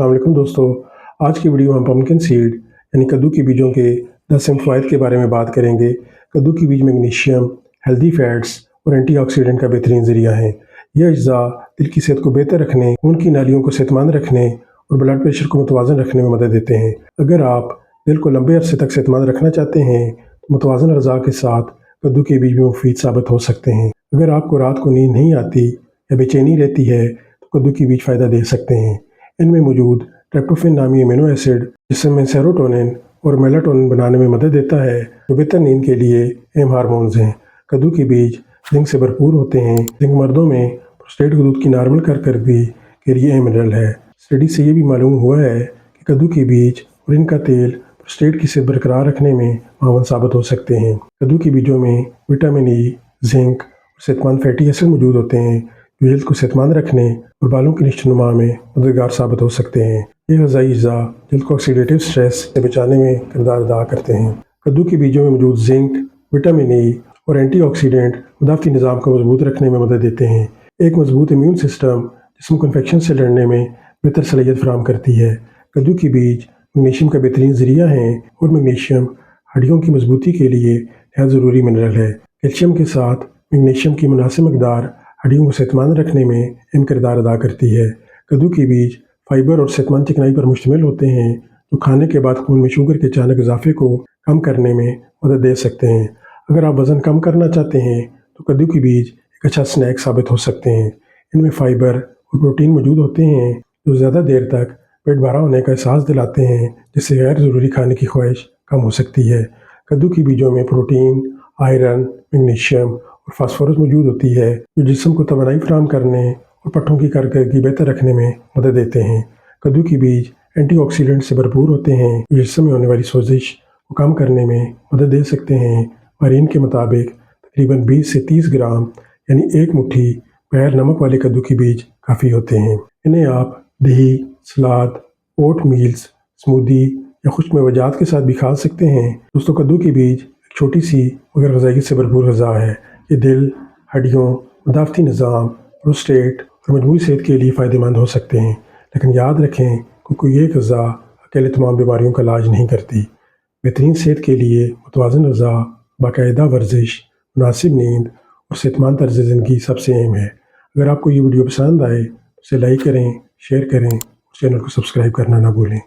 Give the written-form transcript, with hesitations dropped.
अस्सलाम वालेकुम दोस्तों। आज की वीडियो में हम पम्पकिन सीड यानी कद्दू के बीजों के 10 अहम फ़वाइद के बारे में बात करेंगे। कद्दू के बीज मैग्नीशियम, हेल्दी फैट्स और एंटीऑक्सीडेंट का बेहतरीन ज़रिया है। यह अज्जा दिल की सेहत को बेहतर रखने, खून की नालियों को सेहतमंद रखने और ब्लड प्रेशर को मुतवाज़न रखने में मदद देते हैं। अगर आप दिल को लंबे अरसे तक सेहतमंद रखना चाहते हैं तो मुतवाज़न ग़िज़ा के साथ कद्दू के बीज भी मुफीद साबित हो सकते हैं। अगर आपको रात को नींद नहीं आती या बेचैनी रहती है तो कद्दू के बीज फ़ायदा दे सकते हैं। इनमें मौजूद ट्रिप्टोफैन नामी अमीनो एसिड जिसमें सेरोटोनिन और मेलाटोनिन बनाने में मदद देता है, जो बेहतर नींद के लिए अहम हार्मोन्स हैं। कद्दू के बीज जिंक से भरपूर होते हैं। जिंक मर्दों में प्रोस्टेट दूध की नॉर्मल कारकर्दगी के लिए अहम मिनरल है। स्टडी से ये भी मालूम हुआ है कि कद्दू के बीज और इनका तेल प्रोस्टेट की सेहत बरकरार रखने में मावन साबित हो सकते हैं। कद्दू के बीजों में विटामिन ई, जिंक और सेहतमंद फैटी एसिड मौजूद होते हैं, जो जल्द को सेहतमंद रखने और बालों की निश्चनुमा में मददगार साबित हो सकते हैं। ये ग़िज़ाई अज्जा जल्द को ऑक्सीडेटिव स्ट्रेस से बचाने में किरदार अदा करते हैं। कद्दू के बीजों में मौजूद जिंक, विटामिन ई और एंटीऑक्सीडेंट मुदाफ़ती निज़ाम को मजबूत रखने में मदद देते हैं। एक मजबूत इम्यून सिस्टम जिस्म को इन्फेक्शन से लड़ने में बेहतर सलाहियत फराहम करती है। कद्दू के बीज मैग्नीशियम का बेहतरीन ज़रिया हैं और मैग्नीशियम हड्डियों की मजबूती के लिए नहायत ज़रूरी मिनरल है। कैल्शियम के साथ मैग्नीशियम की मुनासिब मकदार हड्डियों को सेहतमंद रखने में अहम किरदार अदा करती है। कद्दू के बीज फाइबर और सेहतमंद चिकनाई पर मुश्तमिल होते हैं, जो खाने के बाद खून में शुगर के अचानक इजाफे को कम करने में मदद दे सकते हैं। अगर आप वज़न कम करना चाहते हैं तो कद्दू के बीज एक अच्छा स्नैक साबित हो सकते हैं। इनमें फाइबर और प्रोटीन मौजूद होते हैं, जो ज़्यादा देर तक पेट भरा होने का एहसास दिलाते हैं, जिससे गैर ज़रूरी खाने की ख्वाहिश कम हो सकती है। कद्दू के बीजों में प्रोटीन, आयरन, मैग्नीशियम और फास्फोरस मौजूद होती है, जो जिस्म को तवानाई फराहम करने और पट्टों की कारकर्दगी बेहतर रखने में मदद देते हैं। कद्दू के बीज एंटीऑक्सीडेंट से भरपूर होते हैं, जो जिस्म में होने वाली सोजिश को कम करने में मदद दे सकते हैं। माहिरीन के मुताबिक तकरीबन 20 से 30 ग्राम यानी एक मुट्ठी बगैर नमक वाले कद्दू के बीज काफ़ी होते हैं। इन्हें आप दही, सलाद, ओट मील्स, स्मूदी या खुश्क मेवजात के साथ भी खा सकते हैं। दोस्तों, कद्दू के बीज एक छोटी सी मगर ग़िज़ाई से भरपूर ग़िज़ा है। ये दिल, हड्डियों, मुदाफ़ती निज़ाम, प्रोस्टेट और मजबूत सेहत के लिए फ़ायदेमंद हो सकते हैं। लेकिन याद रखें कि कोई एक ग़िज़ा अकेले तमाम बीमारियों का इलाज नहीं करती। बेहतरीन सेहत के लिए मुतवाज़न ग़िज़ा, बाकायदा वर्जिश, मुनासिब नींद और सेहतमंद तर्ज़ ज़िंदगी सबसे अहम है। अगर आपको ये वीडियो पसंद आए तो इसे लाइक करें, शेयर करें और चैनल को सब्सक्राइब करना ना भूलें।